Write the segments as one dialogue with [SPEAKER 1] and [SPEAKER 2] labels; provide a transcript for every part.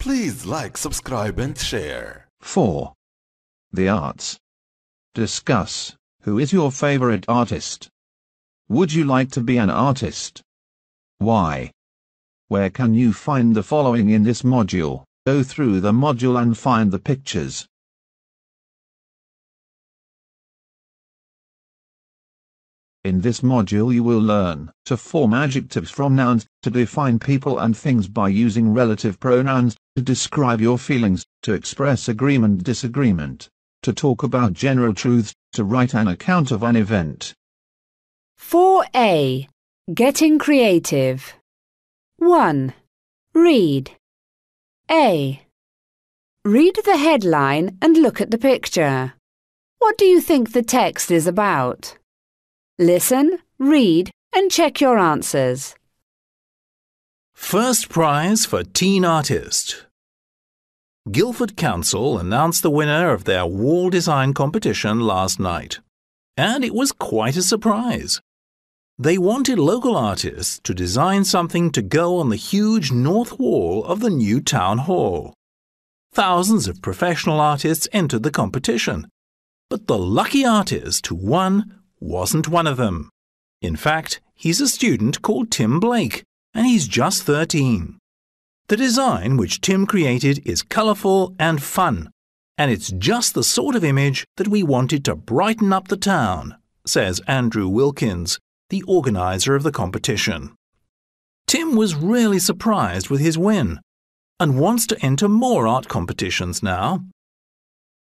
[SPEAKER 1] Please like, subscribe and share.
[SPEAKER 2] 4. The arts. Discuss. Who is your favorite artist? Would you like to be an artist? Why? Where can you find the following in this module? Go through the module and find the pictures. In this module you will learn to form adjectives from nouns, to define people and things by using relative pronouns, to describe your feelings, to express agreement disagreement, to talk about general truths, to write an account of an event.
[SPEAKER 3] 4A. Getting creative. 1. Read. A. Read the headline and look at the picture. What do you think the text is about? Listen, read, and check your answers.
[SPEAKER 4] First prize for Teen Artist. Guildford Council announced the winner of their wall design competition last night, and it was quite a surprise. They wanted local artists to design something to go on the huge north wall of the new town hall. Thousands of professional artists entered the competition, but the lucky artist who won wasn't one of them. In fact, he's a student called Tim Blake, and he's just 13. The design which Tim created is colourful and fun, and it's just the sort of image that we wanted to brighten up the town, says Andrew Wilkins, the organiser of the competition. Tim was really surprised with his win, and wants to enter more art competitions now.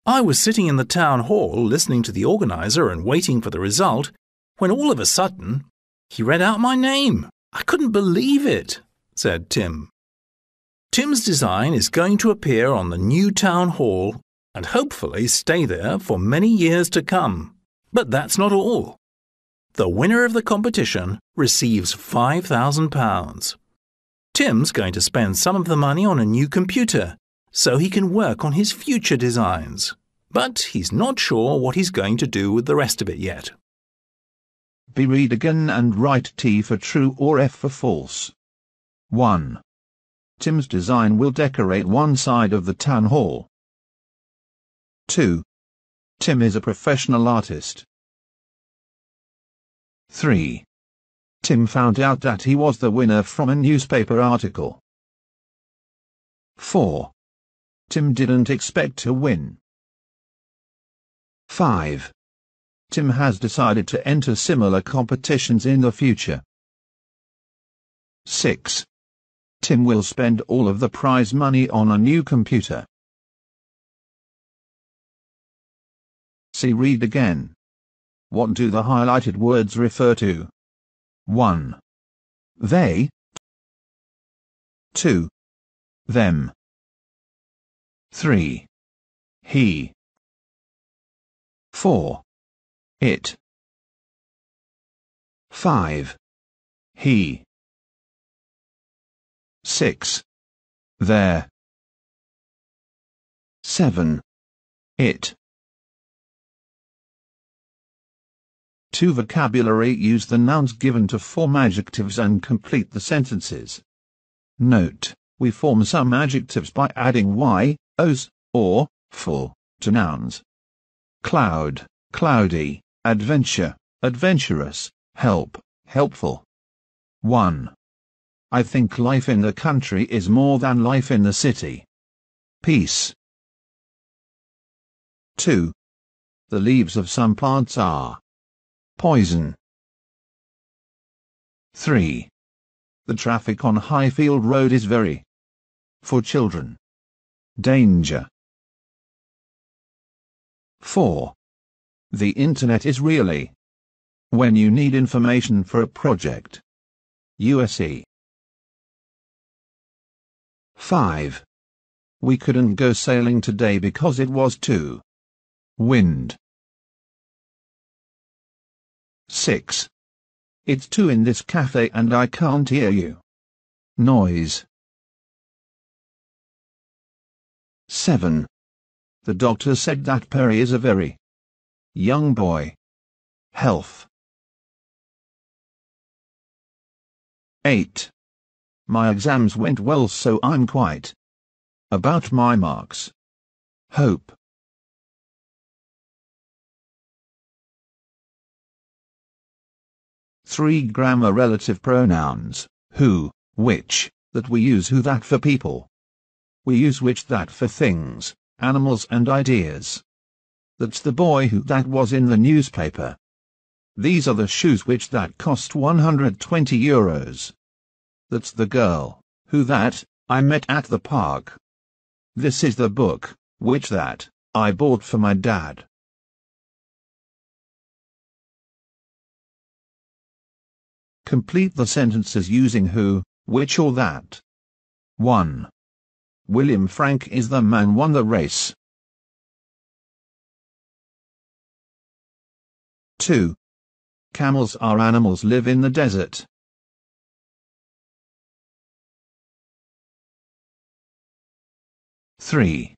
[SPEAKER 4] I was sitting in the town hall listening to the organiser and waiting for the result, when all of a sudden, he read out my name. I couldn't believe it, said Tim. Tim's design is going to appear on the new town hall and hopefully stay there for many years to come. But that's not all. The winner of the competition receives £5,000. Tim's going to spend some of the money on a new computer so he can work on his future designs. But he's not sure what he's going to do with the rest of it yet.
[SPEAKER 2] B. Read again and write T for true or F for false. 1. Tim's design will decorate one side of the town hall. 2. Tim is a professional artist. 3. Tim found out that he was the winner from a newspaper article. 4. Tim didn't expect to win. 5. Tim has decided to enter similar competitions in the future. 6. Tim will spend all of the prize money on a new computer. See, read again. What do the highlighted words refer to? 1. They. 2. Them. 3. He. 4. It. 5. He. 6. There. 7. It. 2. Vocabulary. Use the nouns given to form adjectives and complete the sentences. Note, we form some adjectives by adding y, os, or, full, to nouns. Cloud, cloudy, adventure, adventurous, help, helpful. 1. I think life in the country is more than life in the city. Peace. 2. The leaves of some plants are poison. 3. The traffic on Highfield Road is very, for children, danger. 4. The internet is really, when you need information for a project. USE. 5. We couldn't go sailing today because it was too wind. 6. It's 2 in this cafe and I can't hear you. Noise. 7. The doctor said that Perry is a very young boy. Health. 8. My exams went well, so I'm quite About my marks. Hope. Three grammar relative pronouns, who, which, that we use who that for people. We use which that for things, animals and ideas. That's the boy who that was in the newspaper. These are the shoes which that cost €120. That's the girl, who that, I met at the park. This is the book, which that, I bought for my dad. Complete the sentences using who, which or that. 1. William Frank is the man won the race. 2. Camels are animals live in the desert. 3.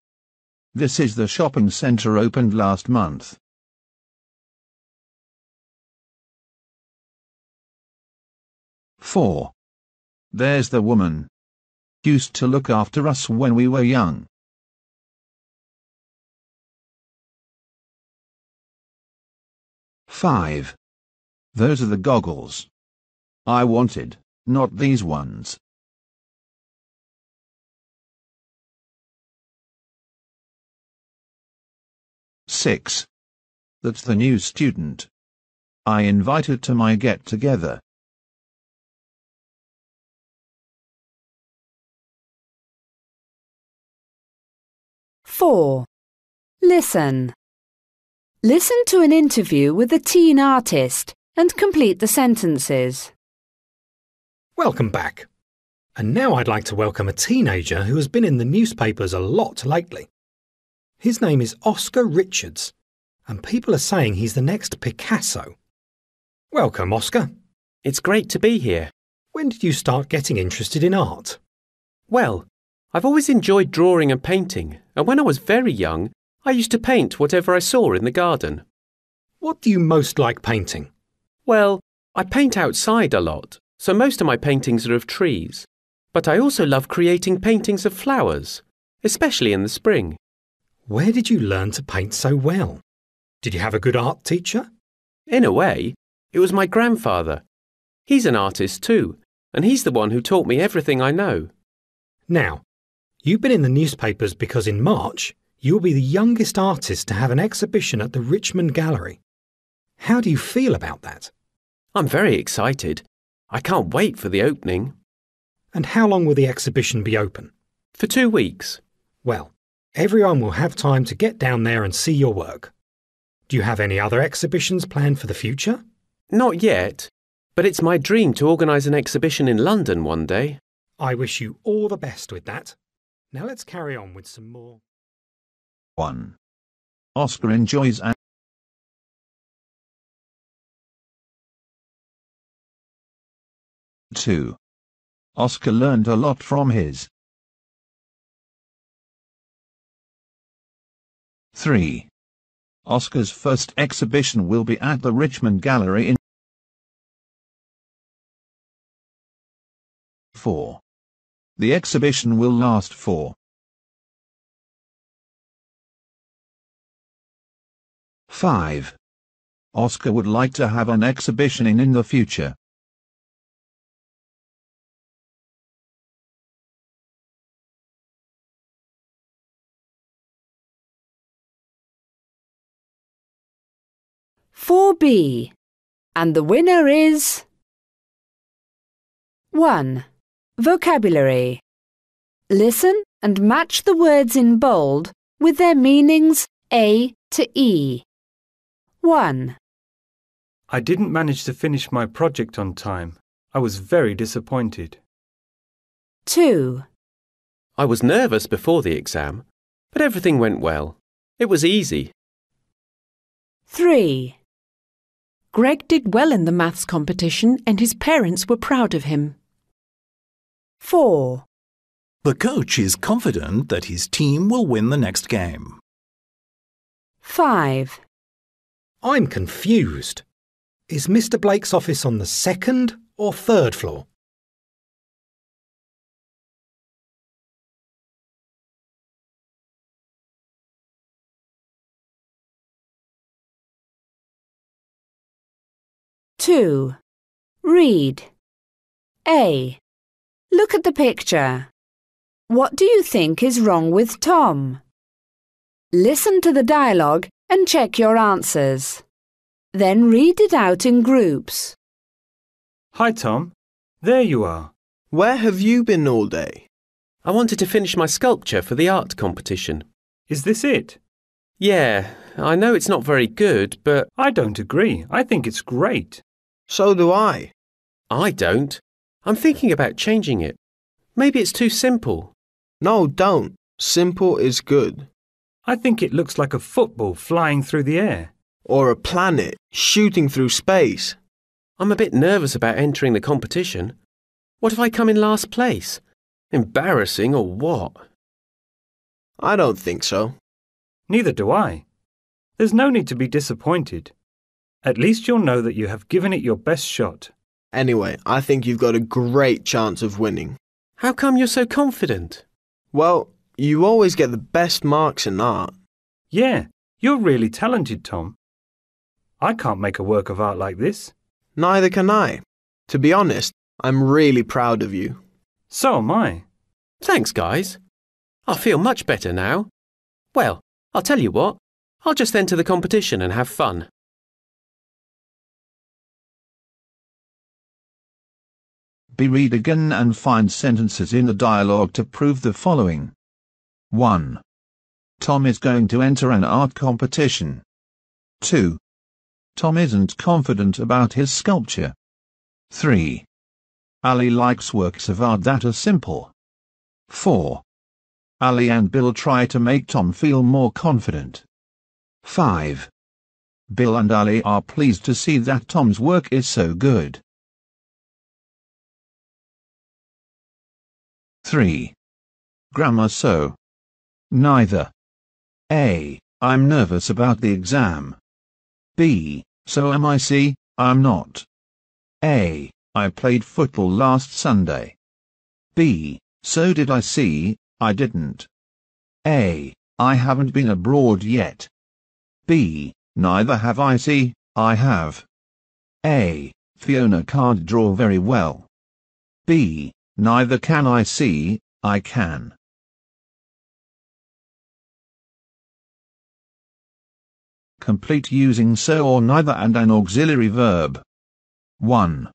[SPEAKER 2] This is the shopping center opened last month. 4. There's the woman. Used to look after us when we were young. 5. Those are the goggles. I wanted, not these ones. 6. That's the new student. I invited to my get-together.
[SPEAKER 3] 4. Listen. Listen to an interview with a teen artist and complete the sentences.
[SPEAKER 5] Welcome back. And now I'd like to welcome a teenager who has been in the newspapers a lot lately. His name is Oscar Richards, and people are saying he's the next Picasso. Welcome, Oscar.
[SPEAKER 6] It's great to be here.
[SPEAKER 5] When did you start getting interested in art?
[SPEAKER 6] Well, I've always enjoyed drawing and painting, and when I was very young, I used to paint whatever I saw in the garden.
[SPEAKER 5] What do you most like painting?
[SPEAKER 6] Well, I paint outside a lot, so most of my paintings are of trees. But I also love creating paintings of flowers, especially in the spring.
[SPEAKER 5] Where did you learn to paint so well? Did you have a good art teacher?
[SPEAKER 6] In a way, it was my grandfather. He's an artist too, and he's the one who taught me everything I know.
[SPEAKER 5] Now, you've been in the newspapers because in March, you will be the youngest artist to have an exhibition at the Richmond Gallery. How do you feel about that?
[SPEAKER 6] I'm very excited. I can't wait for the opening.
[SPEAKER 5] And how long will the exhibition be open?
[SPEAKER 6] For 2 weeks.
[SPEAKER 5] Well, everyone will have time to get down there and see your work. Do you have any other exhibitions planned for the future?
[SPEAKER 6] Not yet, but it's my dream to organise an exhibition in London one day.
[SPEAKER 5] I wish you all the best with that. Now let's carry on with some more.
[SPEAKER 2] 1. Oscar enjoys and 2. Oscar learned a lot from his 3. Oscar's first exhibition will be at the Richmond Gallery in 4. The exhibition will last for 5. Oscar would like to have an exhibition in the future.
[SPEAKER 3] 4B. And the winner is 1. Vocabulary. Listen and match the words in bold with their meanings A to E. 1.
[SPEAKER 7] I didn't manage to finish my project on time. I was very disappointed.
[SPEAKER 3] 2.
[SPEAKER 6] I was nervous before the exam, but everything went well. It was easy.
[SPEAKER 3] 3.
[SPEAKER 8] Greg did well in the maths competition and his parents were proud of him.
[SPEAKER 3] 4.
[SPEAKER 4] The coach is confident that his team will win the next game.
[SPEAKER 3] 5.
[SPEAKER 5] I'm confused. Is Mr. Blake's office on the 2nd or 3rd floor?
[SPEAKER 3] 2. Read. A. Look at the picture. What do you think is wrong with Tom? Listen to the dialogue and check your answers. Then read it out in groups.
[SPEAKER 7] Hi, Tom. There you are.
[SPEAKER 9] Where have you been all day?
[SPEAKER 6] I wanted to finish my sculpture for the art competition.
[SPEAKER 7] Is this it?
[SPEAKER 6] Yeah, I know it's not very good, but
[SPEAKER 7] I don't agree. I think it's great.
[SPEAKER 9] So do I.
[SPEAKER 6] I don't. I'm thinking about changing it. Maybe it's too simple.
[SPEAKER 9] No, don't. Simple is good.
[SPEAKER 7] I think it looks like a football flying through the air.
[SPEAKER 9] Or a planet shooting through space.
[SPEAKER 6] I'm a bit nervous about entering the competition. What if I come in last place? Embarrassing or what?
[SPEAKER 9] I don't think so.
[SPEAKER 7] Neither do I. There's no need to be disappointed. At least you'll know that you have given it your best shot.
[SPEAKER 9] Anyway, I think you've got a great chance of winning.
[SPEAKER 6] How come you're so confident?
[SPEAKER 9] Well, you always get the best marks in art.
[SPEAKER 7] Yeah, you're really talented, Tom. I can't make a work of art like this.
[SPEAKER 9] Neither can I. To be honest, I'm really proud of you.
[SPEAKER 7] So am I.
[SPEAKER 6] Thanks, guys. I feel much better now. Well, I'll tell you what. I'll just enter the competition and have fun.
[SPEAKER 2] Read again and find sentences in the dialogue to prove the following. 1. Tom is going to enter an art competition. 2. Tom isn't confident about his sculpture. 3. Ali likes works of art that are simple. 4. Ali and Bill try to make Tom feel more confident. 5. Bill and Ali are pleased to see that Tom's work is so good. 3. Grammar so. Neither. A. I'm nervous about the exam. B. So am I. C. I'm not. A. I played football last Sunday. B. So did I. C. I didn't. A. I haven't been abroad yet. B. Neither have I. C. I have. A. Fiona can't draw very well. B. Neither can I. C. I can. Complete using so or neither and an auxiliary verb. 1.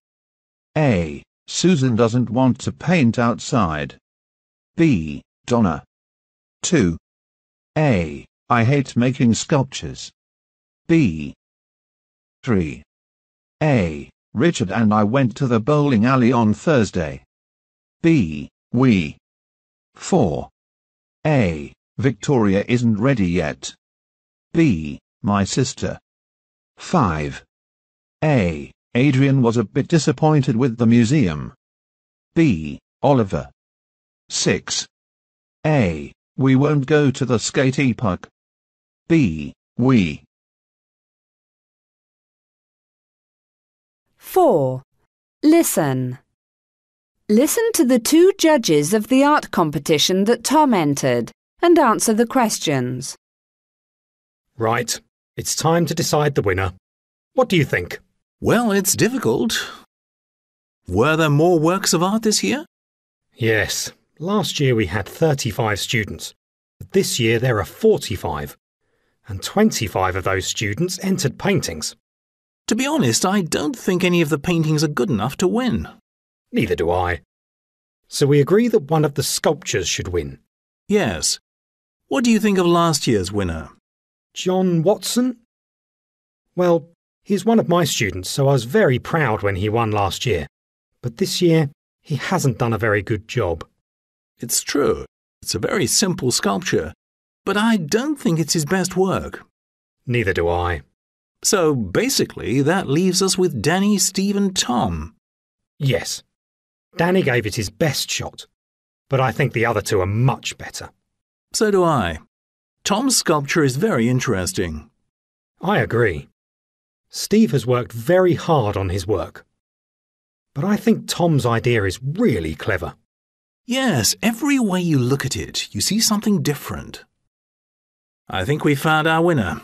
[SPEAKER 2] A. Susan doesn't want to paint outside. B. Donna. 2. A. I hate making sculptures. B. 3. A. Richard and I went to the bowling alley on Thursday. B. We. 4. A. Victoria isn't ready yet. B. My sister. 5. A. Adrian was a bit disappointed with the museum. B. Oliver. 6. A. We won't go to the skate park. B. We.
[SPEAKER 3] 4. Listen. Listen to the 2 judges of the art competition that Tom entered and answer the questions.
[SPEAKER 5] Right, it's time to decide the winner. What do you think?
[SPEAKER 4] Well, it's difficult. Were there more works of art this year?
[SPEAKER 5] Yes, last year we had 35 students, but this year there are 45, and 25 of those students entered paintings.
[SPEAKER 4] To be honest, I don't think any of the paintings are good enough to win.
[SPEAKER 5] Neither do I. So we agree that one of the sculptures should win.
[SPEAKER 4] Yes. What do you think of last year's winner?
[SPEAKER 5] John Watson? Well, he's one of my students, so I was very proud when he won last year. But this year, he hasn't done a very good job.
[SPEAKER 4] It's true. It's a very simple sculpture, but I don't think it's his best work.
[SPEAKER 5] Neither do I.
[SPEAKER 4] So basically, that leaves us with Danny, Steve and Tom.
[SPEAKER 5] Yes. Danny gave it his best shot, but I think the other 2 are much better.
[SPEAKER 4] So do I. Tom's sculpture is very interesting.
[SPEAKER 5] I agree. Steve has worked very hard on his work. But I think Tom's idea is really clever.
[SPEAKER 4] Yes, every way you look at it, you see something different. I think we found our winner.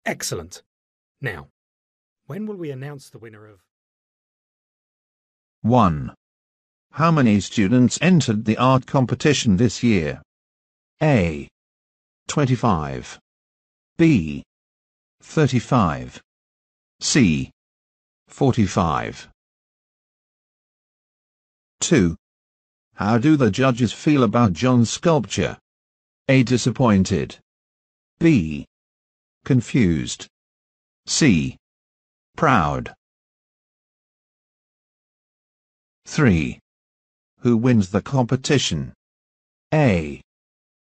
[SPEAKER 5] Excellent. Now, when will we announce the winner of...
[SPEAKER 2] 1. How many students entered the art competition this year? A. 25. B. 35. C. 45. 2. How do the judges feel about John's sculpture? A. Disappointed. B. Confused. C. Proud. 3. Who wins the competition? A.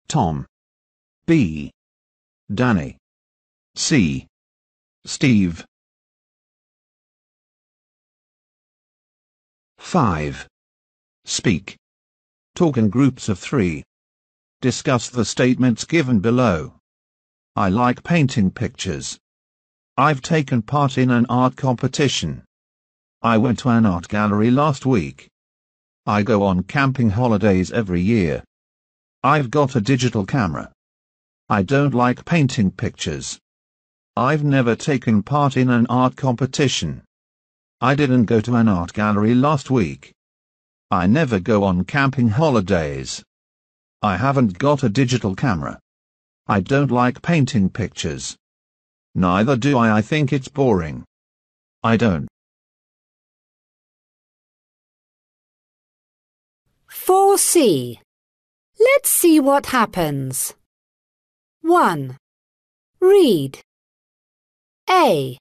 [SPEAKER 2] Tom. B. Danny. C. Steve. 5. Speak. Talk in groups of 3. Discuss the statements given below. I like painting pictures. I've taken part in an art competition. I went to an art gallery last week. I go on camping holidays every year. I've got a digital camera. I don't like painting pictures. I've never taken part in an art competition. I didn't go to an art gallery last week. I never go on camping holidays. I haven't got a digital camera. I don't like painting pictures. Neither do I think it's boring. I don't.
[SPEAKER 3] 4C. Let's see what happens. 1. Read. A.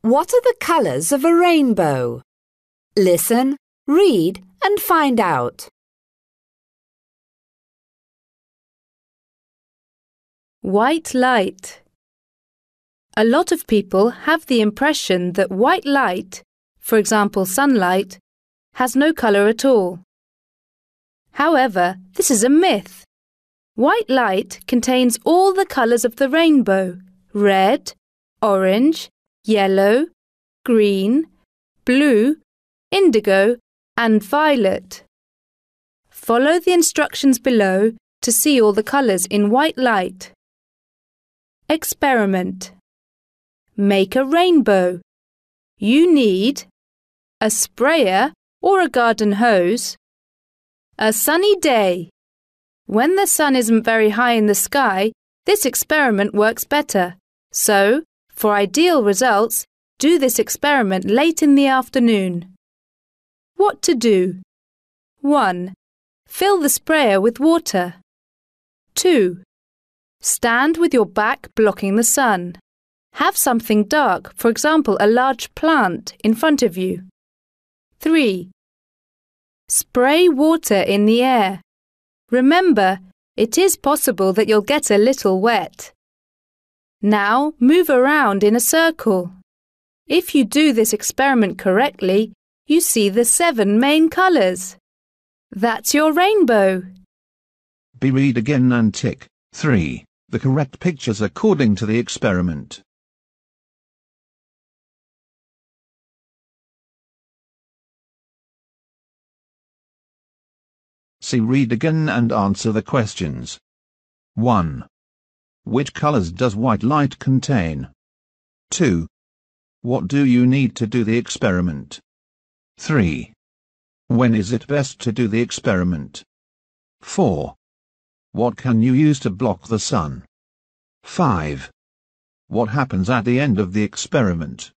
[SPEAKER 3] What are the colours of a rainbow? Listen, read and find out.
[SPEAKER 10] White light. A lot of people have the impression that white light, for example sunlight, has no colour at all. However, this is a myth. White light contains all the colours of the rainbow: red, orange, yellow, green, blue, indigo, and violet. Follow the instructions below to see all the colours in white light. Experiment. Make a rainbow. You need a sprayer or a garden hose, a sunny day. When the sun isn't very high in the sky, this experiment works better. So, for ideal results, do this experiment late in the afternoon. What to do? 1. Fill the sprayer with water. 2. Stand with your back blocking the sun. Have something dark, for example a large plant, in front of you. 3. Spray water in the air. Remember, it is possible that you'll get a little wet. Now move around in a circle. If you do this experiment correctly, you see the 7 main colours. That's your rainbow.
[SPEAKER 2] B. Read again and tick 3. The correct pictures according to the experiment. C. Read again and answer the questions. 1. Which colors does white light contain? 2. What do you need to do the experiment? 3. When is it best to do the experiment? 4. What can you use to block the sun? 5. What happens at the end of the experiment?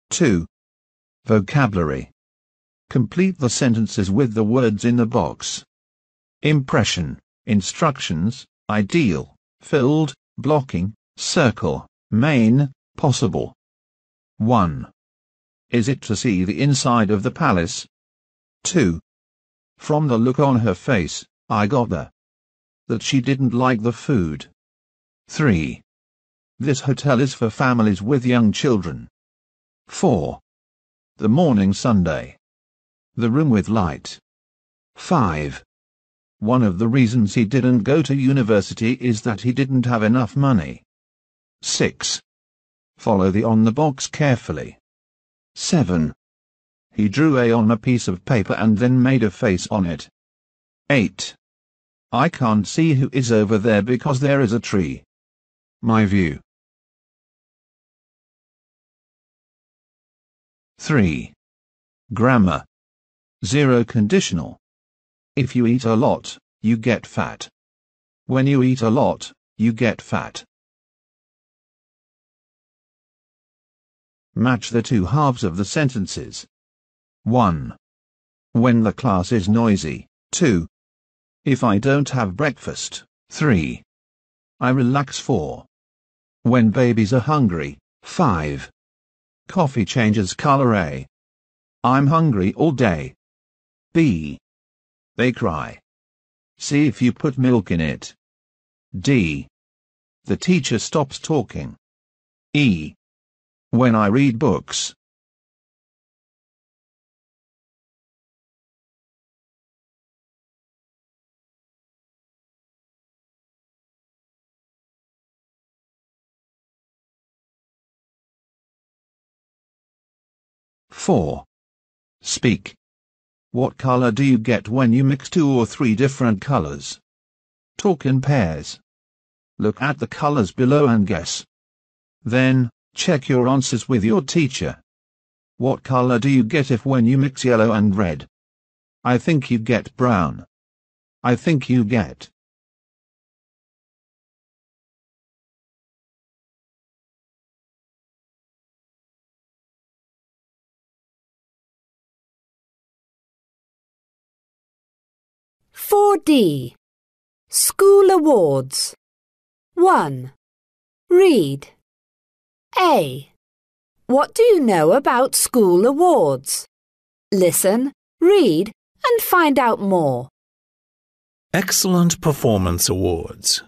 [SPEAKER 2] 2. Vocabulary. Complete the sentences with the words in the box. Impression, instructions, ideal, filled, blocking, circle, main, possible. 1. Is it to see the inside of the palace? 2. From the look on her face, I got that she didn't like the food. 3. This hotel is for families with young children. 4. The morning Sunday. The room with light. 5. One of the reasons he didn't go to university is that he didn't have enough money. 6. Follow the on the box carefully. 7. He drew A on a piece of paper and then made a face on it. 8. I can't see who is over there because there is a tree. My view. 3. Grammar. 0 conditional. If you eat a lot, you get fat. When you eat a lot, you get fat. Match the two halves of the sentences. 1. When the class is noisy. 2. If I don't have breakfast. 3. I relax. 4. When babies are hungry. 5. Coffee changes color. A. I'm hungry all day. B. They cry. C. If you put milk in it. D. The teacher stops talking. E. When I read books. Four. Speak. What color do you get when you mix 2 or 3 different colors? Talk in pairs. Look at the colors below and guess. Then, check your answers with your teacher. What color do you get if when you mix yellow and red? I think you get brown. I think you get.
[SPEAKER 3] 4D. School awards. 1. Read. A. What do you know about school awards? Listen, read, and find out more.
[SPEAKER 4] Excellent Performance Awards.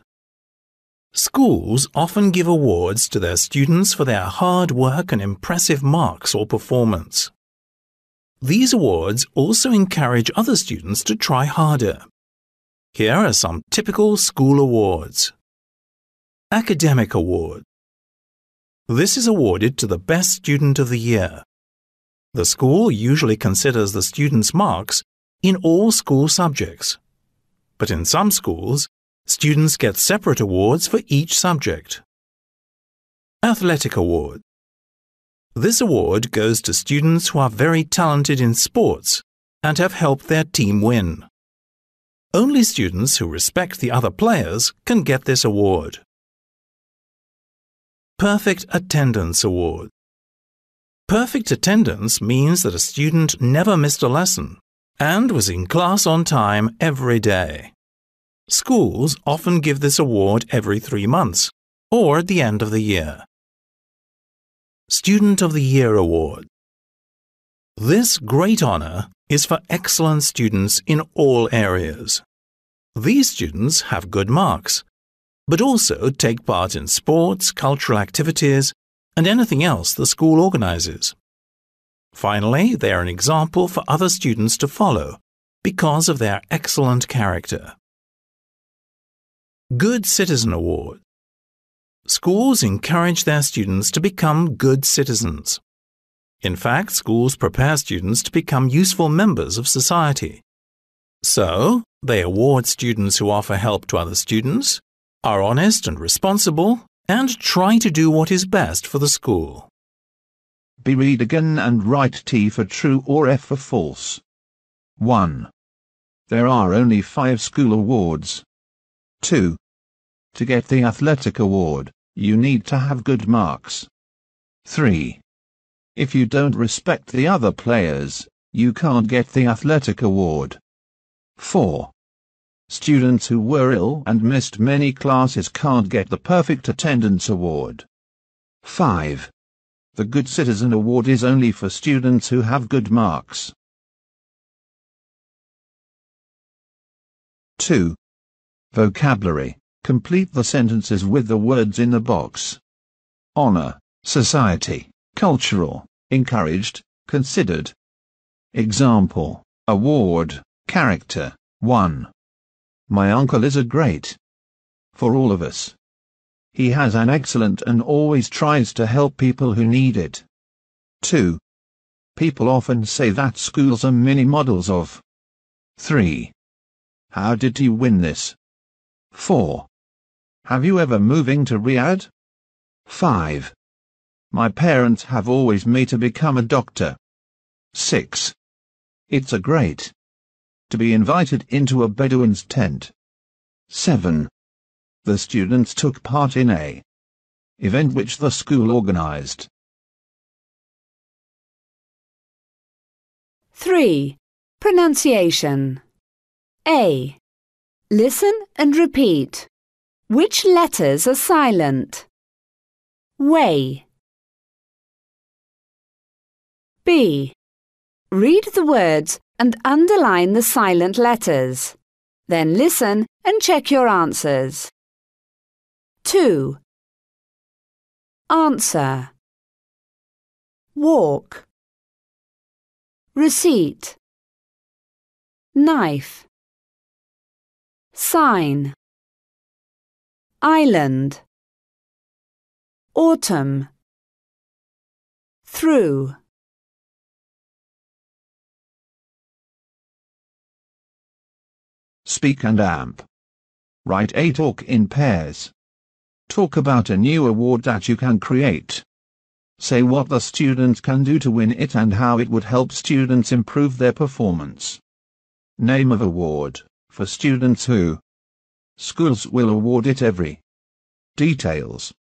[SPEAKER 4] Schools often give awards to their students for their hard work and impressive marks or performance. These awards also encourage other students to try harder. Here are some typical school awards. Academic Award. This is awarded to the best student of the year. The school usually considers the student's marks in all school subjects. But in some schools, students get separate awards for each subject. Athletic Award. This award goes to students who are very talented in sports and have helped their team win. Only students who respect the other players can get this award. Perfect Attendance Award. Perfect attendance means that a student never missed a lesson and was in class on time every day. Schools often give this award every 3 months or at the end of the year. Student of the Year Award. This great honor is for excellent students in all areas. These students have good marks, but also take part in sports, cultural activities, and anything else the school organizes. Finally, they are an example for other students to follow because of their excellent character. Good Citizen Award. Schools encourage their students to become good citizens. In fact, schools prepare students to become useful members of society. So, they award students who offer help to other students, are honest and responsible, and try to do what is best for the school.
[SPEAKER 2] B. Read again and write T for true or F for false. 1. There are only 5 school awards. 2. To get the athletic award, you need to have good marks. 3. If you don't respect the other players, you can't get the athletic award. 4. Students who were ill and missed many classes can't get the perfect attendance award. 5. The Good Citizen Award is only for students who have good marks. 2. Vocabulary. Complete the sentences with the words in the box. Honor, society, cultural, encouraged, considered. Example, award, character. 1. My uncle is a great. For all of us. He has an excellent and always tries to help people who need it. 2. People often say that schools are mini models of. 3. How did you win this? 4. Have you ever moving to Riyadh? 5. My parents have always me to become a doctor. 6. It's a great to be invited into a Bedouin's tent. 7. The students took part in a event which the school organized.
[SPEAKER 3] 3. Pronunciation. A. Listen and repeat. Which letters are silent? Way. B. Read the words and underline the silent letters. Then listen and check your answers. 2. Answer. Walk. Receipt. Knife. Sign. Island. Autumn. Through.
[SPEAKER 2] Speak and amp. Write a talk in pairs. Talk about a new award that you can create. Say what the students can do to win it and how it would help students improve their performance. Name of award, for students who schools will award it every. Details.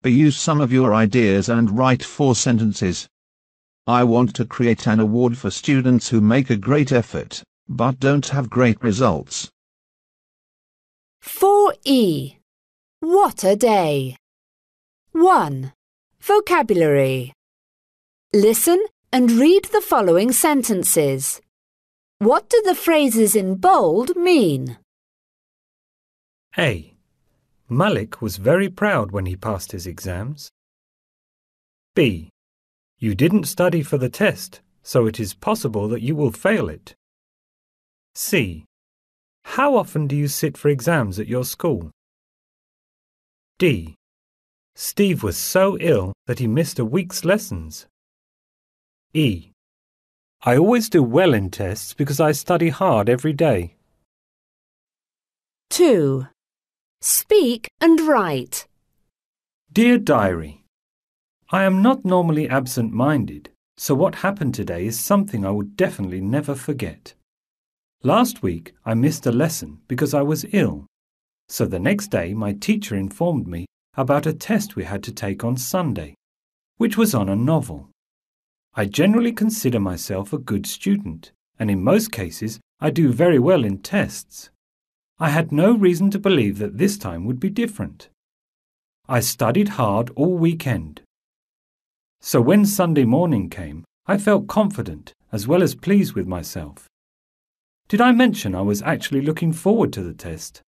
[SPEAKER 2] B. Use some of your ideas and write 4 sentences. I want to create an award for students who make a great effort, but don't have great results.
[SPEAKER 3] 4E. What a day. 1. Vocabulary. Listen and read the following sentences. What do the phrases in bold mean?
[SPEAKER 7] A. Malik was very proud when he passed his exams. B. You didn't study for the test, so it is possible that you will fail it. C. How often do you sit for exams at your school? D. Steve was so ill that he missed a week's lessons. E. I always do well in tests because I study hard every day.
[SPEAKER 3] 2. Speak and write.
[SPEAKER 7] Dear Diary, I am not normally absent-minded, so what happened today is something I would definitely never forget. Last week I missed a lesson because I was ill, so the next day my teacher informed me about a test we had to take on Sunday, which was on a novel. I generally consider myself a good student, and in most cases I do very well in tests. I had no reason to believe that this time would be different. I studied hard all weekend. So when Sunday morning came, I felt confident as well as pleased with myself. Did I mention I was actually looking forward to the test?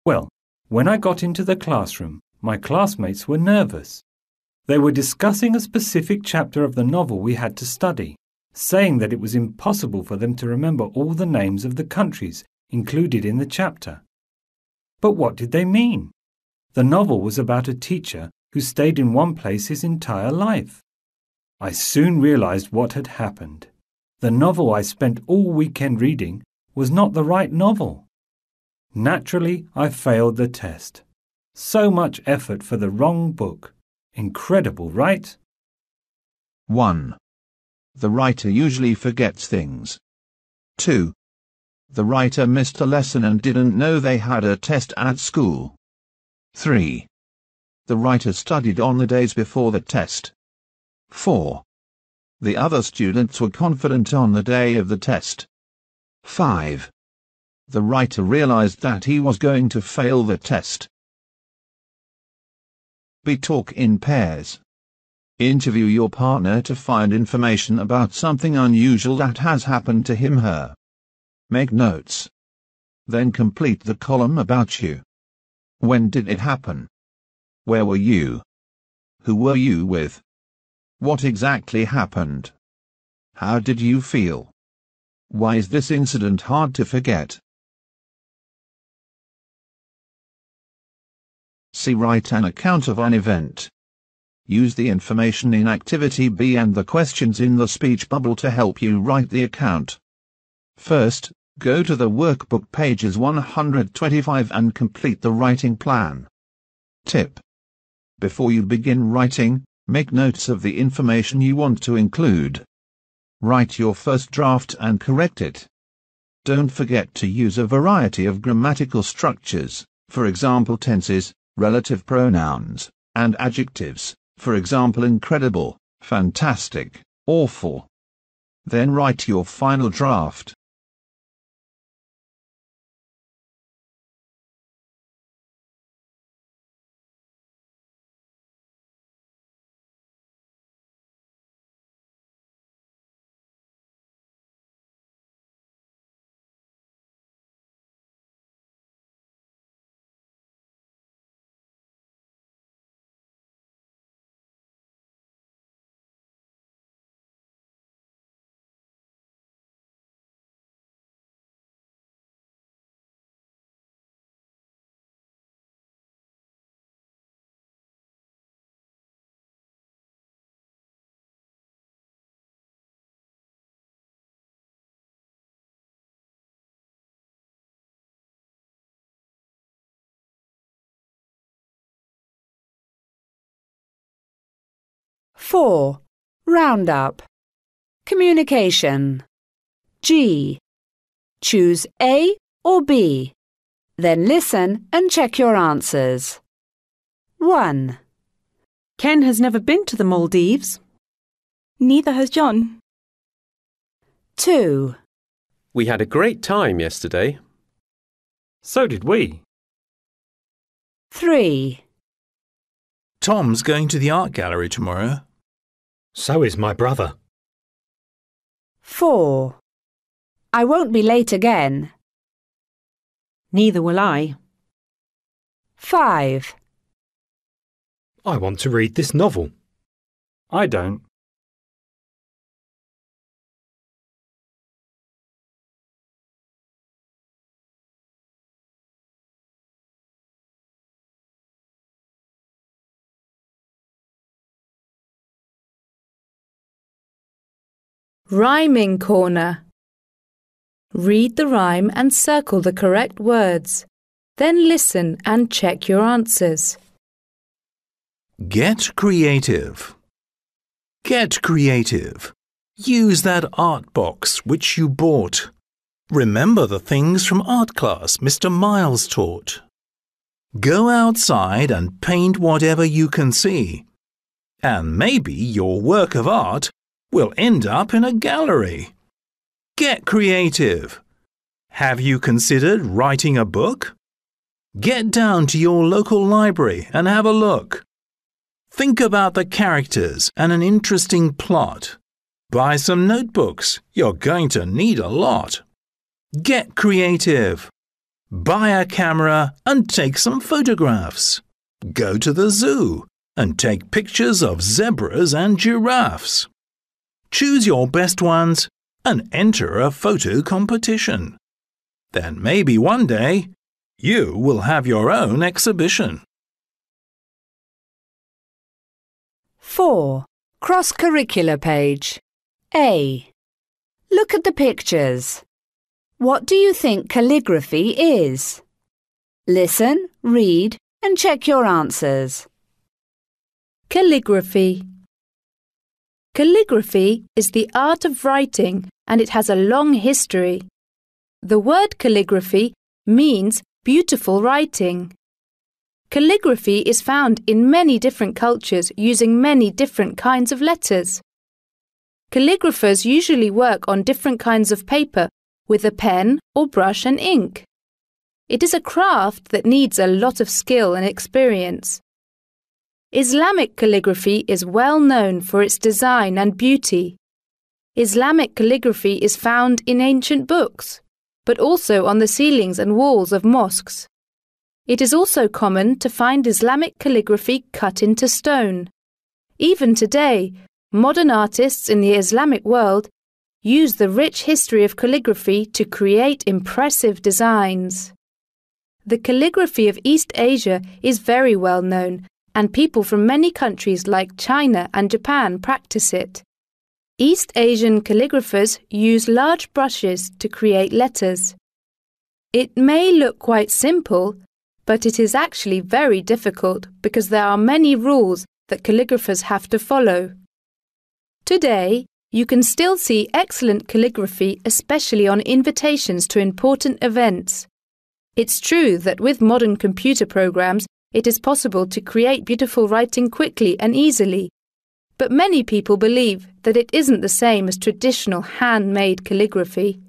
[SPEAKER 7] Well, when I got into the classroom, my classmates were nervous. They were discussing a specific chapter of the novel we had to study, saying that it was impossible for them to remember all the names of the countries included in the chapter. But what did they mean? The novel was about a teacher who stayed in one place his entire life. I soon realized what had happened. The novel I spent all weekend reading was not the right novel. Naturally, I failed the test. So much effort for the wrong book. Incredible, right?
[SPEAKER 2] 1. The writer usually forgets things. 2. The writer missed a lesson and didn't know they had a test at school. 3. The writer studied on the days before the test. 4. The other students were confident on the day of the test. 5. The writer realized that he was going to fail the test. B. Talk in pairs. Interview your partner to find information about something unusual that has happened to him/her. Make notes. Then complete the column about you. When did it happen? Where were you? Who were you with? What exactly happened? How did you feel? Why is this incident hard to forget? C. Write an account of an event. Use the information in Activity B and the questions in the speech bubble to help you write the account. First, Go to the workbook pages 125 and complete the writing plan. Tip: before you begin writing, make notes of the information you want to include. Write your first draft and correct it. Don't forget to use a variety of grammatical structures, for example tenses, relative pronouns, and adjectives, for example incredible, fantastic, awful. Then write your final draft.
[SPEAKER 3] Four. Roundup. Communication. G. Choose A or B. Then listen and check your answers. 1.
[SPEAKER 8] Ken has never been to the Maldives.
[SPEAKER 11] Neither has John.
[SPEAKER 3] 2.
[SPEAKER 6] We had a great time yesterday.
[SPEAKER 7] So did we.
[SPEAKER 3] 3.
[SPEAKER 4] Tom's going to the art gallery tomorrow.
[SPEAKER 5] So is my brother.
[SPEAKER 3] 4. I won't be late again.
[SPEAKER 8] Neither will I.
[SPEAKER 3] 5.
[SPEAKER 5] I want to read this novel.
[SPEAKER 7] I don't.
[SPEAKER 10] Rhyming corner. Read the rhyme and circle the correct words. Then listen and check your answers.
[SPEAKER 4] Get creative. Get creative. Use that art box which you bought. Remember the things from art class Mr. Miles taught. Go outside and paint whatever you can see. And maybe your work of art will end up in a gallery. Get creative. Have you considered writing a book? Get down to your local library and have a look. Think about the characters and an interesting plot. Buy some notebooks. You're going to need a lot. Get creative. Buy a camera and take some photographs. Go to the zoo and take pictures of zebras and giraffes. Choose your best ones and enter a photo competition. Then maybe one day you will have your own exhibition.
[SPEAKER 3] 4. Cross-curricular page. A. Look at the pictures. What do you think calligraphy is? Listen, read, and check your answers.
[SPEAKER 10] Calligraphy. Calligraphy is the art of writing and it has a long history. The word calligraphy means beautiful writing. Calligraphy is found in many different cultures using many different kinds of letters. Calligraphers usually work on different kinds of paper with a pen or brush and ink. It is a craft that needs a lot of skill and experience. Islamic calligraphy is well known for its design and beauty. Islamic calligraphy is found in ancient books, but also on the ceilings and walls of mosques. It is also common to find Islamic calligraphy cut into stone. Even today, modern artists in the Islamic world use the rich history of calligraphy to create impressive designs. The calligraphy of East Asia is very well known, and people from many countries like China and Japan practice it. East Asian calligraphers use large brushes to create letters. It may look quite simple, but it is actually very difficult because there are many rules that calligraphers have to follow. Today, you can still see excellent calligraphy, especially on invitations to important events. It's true that with modern computer programs, it is possible to create beautiful writing quickly and easily. But many people believe that it isn't the same as traditional handmade calligraphy.